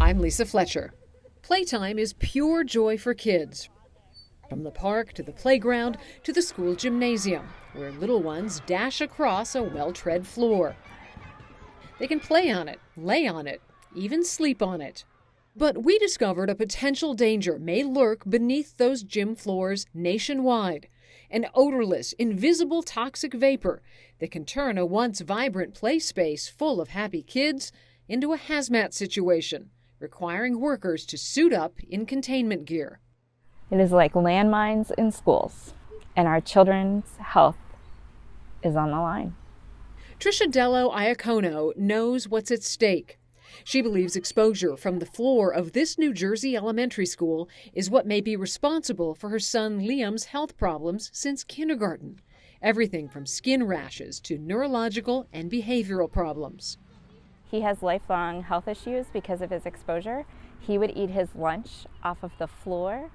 I'm Lisa Fletcher. Playtime is pure joy for kids. From the park to the playground to the school gymnasium, where little ones dash across a well-tread floor. They can play on it, lay on it, even sleep on it. But we discovered a potential danger may lurk beneath those gym floors nationwide. An odorless, invisible toxic vapor that can turn a once vibrant play space full of happy kids into a hazmat situation, requiring workers to suit up in containment gear. It is like landmines in schools, and our children's health is on the line. Trisha Dello Iacono knows what's at stake. She believes exposure from the floor of this New Jersey elementary school is what may be responsible for her son Liam's health problems since kindergarten. Everything from skin rashes to neurological and behavioral problems. He has lifelong health issues because of his exposure. He would eat his lunch off of the floor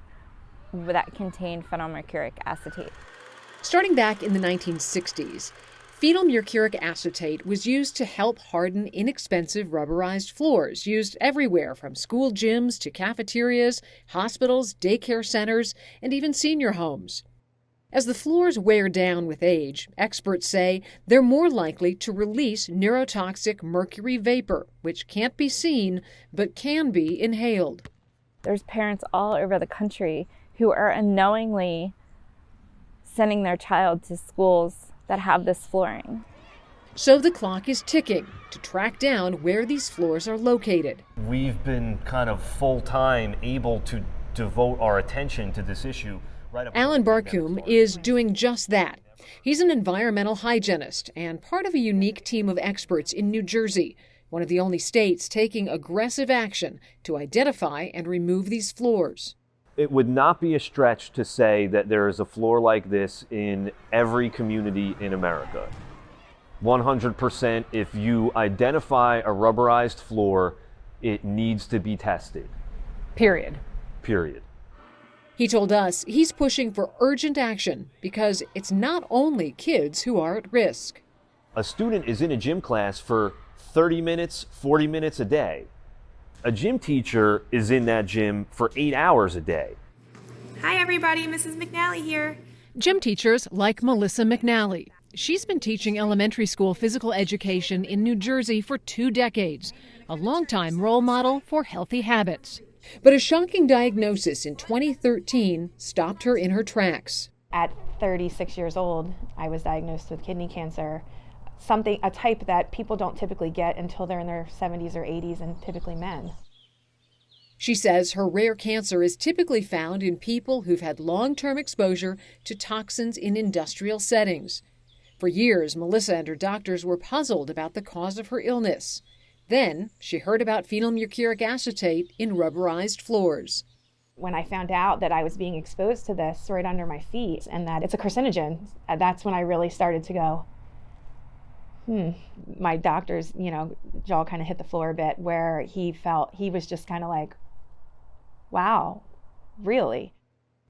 that contained phenylmercuric acetate. Starting back in the 1960s, phenylmercuric acetate was used to help harden inexpensive rubberized floors used everywhere from school gyms to cafeterias, hospitals, daycare centers, and even senior homes. As the floors wear down with age, experts say they're more likely to release neurotoxic mercury vapor, which can't be seen but can be inhaled. There's parents all over the country who are unknowingly sending their child to schools that have this flooring. So the clock is ticking to track down where these floors are located. We've been kind of full-time able to devote our attention to this issue. Alan Barkum is doing just that. He's an environmental hygienist and part of a unique team of experts in New Jersey, one of the only states taking aggressive action to identify and remove these floors. It would not be a stretch to say that there is a floor like this in every community in America. 100%, if you identify a rubberized floor, it needs to be tested. Period. Period. He told us he's pushing for urgent action because it's not only kids who are at risk. A student is in a gym class for 30 minutes, 40 minutes a day. A gym teacher is in that gym for 8 hours a day. Hi everybody, Mrs. McNally here. Gym teachers like Melissa McNally. She's been teaching elementary school physical education in New Jersey for 2 decades, a longtime role model for healthy habits. But a shocking diagnosis in 2013 stopped her in her tracks. At 36 years old, I was diagnosed with kidney cancer, a type that people don't typically get until they're in their 70s or 80s, and typically men. She says her rare cancer is typically found in people who've had long-term exposure to toxins in industrial settings. For years, Melissa and her doctors were puzzled about the cause of her illness. Then she heard about phenylmercuric acetate in rubberized floors. When I found out that I was being exposed to this right under my feet and that it's a carcinogen, that's when I really started to go, My doctor's, jaw kind of hit the floor a bit, where he was just kind of like, wow, really?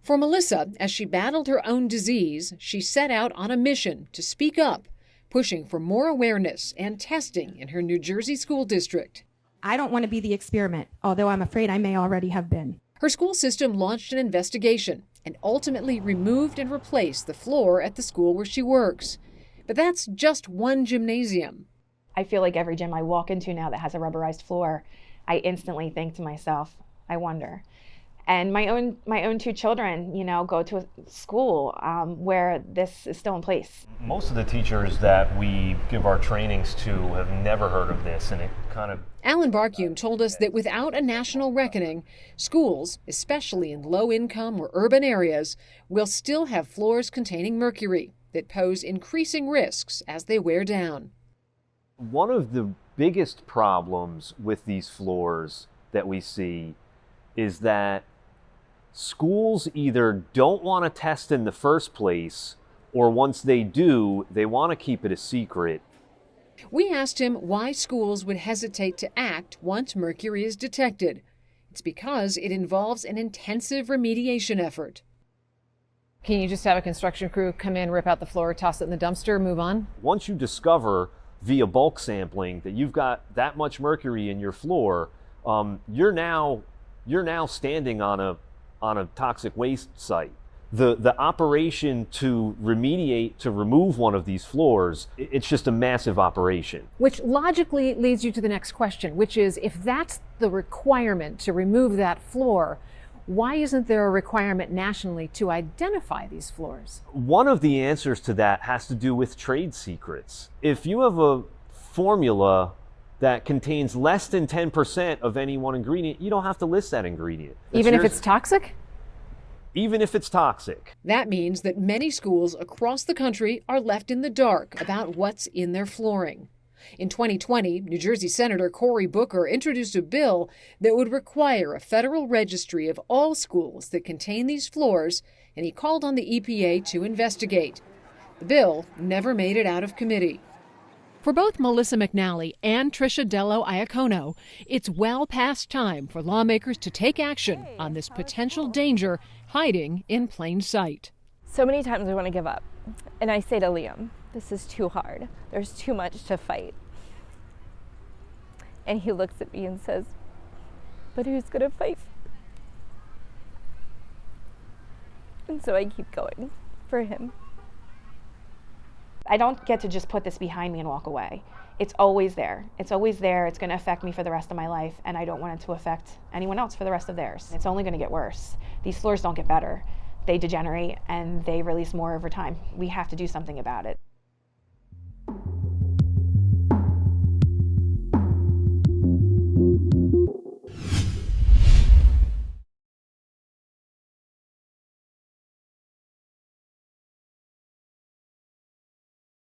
For Melissa, as she battled her own disease, she set out on a mission to speak up, pushing for more awareness and testing in her New Jersey school district. I don't want to be the experiment, although I'm afraid I may already have been. Her school system launched an investigation and ultimately removed and replaced the floor at the school where she works. But that's just one gymnasium. I feel like every gym I walk into now that has a rubberized floor, I instantly think to myself, I wonder. And my own 2 children, go to a school where this is still in place. Most of the teachers that we give our trainings to have never heard of this, and it kind of... Alan Barkum told us that without a national reckoning, schools, especially in low-income or urban areas, will still have floors containing mercury that pose increasing risks as they wear down. One of the biggest problems with these floors that we see is that schools either don't want to test in the first place, or once they do, they want to keep it a secret. We asked him why schools would hesitate to act once mercury is detected. It's because it involves an intensive remediation effort. Can you just have a construction crew come in, rip out the floor, toss it in the dumpster, move on? Once you discover via bulk sampling that you've got that much mercury in your floor, you're now standing on a toxic waste site. The operation to remediate, to remove one of these floors, it's just a massive operation. Which logically leads you to the next question, which is, if that's the requirement to remove that floor, why isn't there a requirement nationally to identify these floors? One of the answers to that has to do with trade secrets. If you have a formula that contains less than 10% of any one ingredient, you don't have to list that ingredient. Even if it's toxic? Even if it's toxic. That means that many schools across the country are left in the dark about what's in their flooring. In 2020, New Jersey Senator Cory Booker introduced a bill that would require a federal registry of all schools that contain these floors, and he called on the EPA to investigate. The bill never made it out of committee. For both Melissa McNally and Tricia Dello Iacono, it's well past time for lawmakers to take action on this potential danger hiding in plain sight. So many times I want to give up. And I say to Liam, this is too hard. There's too much to fight. And he looks at me and says, but who's going to fight? And so I keep going for him. I don't get to just put this behind me and walk away. It's always there. It's always there. It's going to affect me for the rest of my life, and I don't want it to affect anyone else for the rest of theirs. It's only going to get worse. These floors don't get better. They degenerate, and they release more over time. We have to do something about it.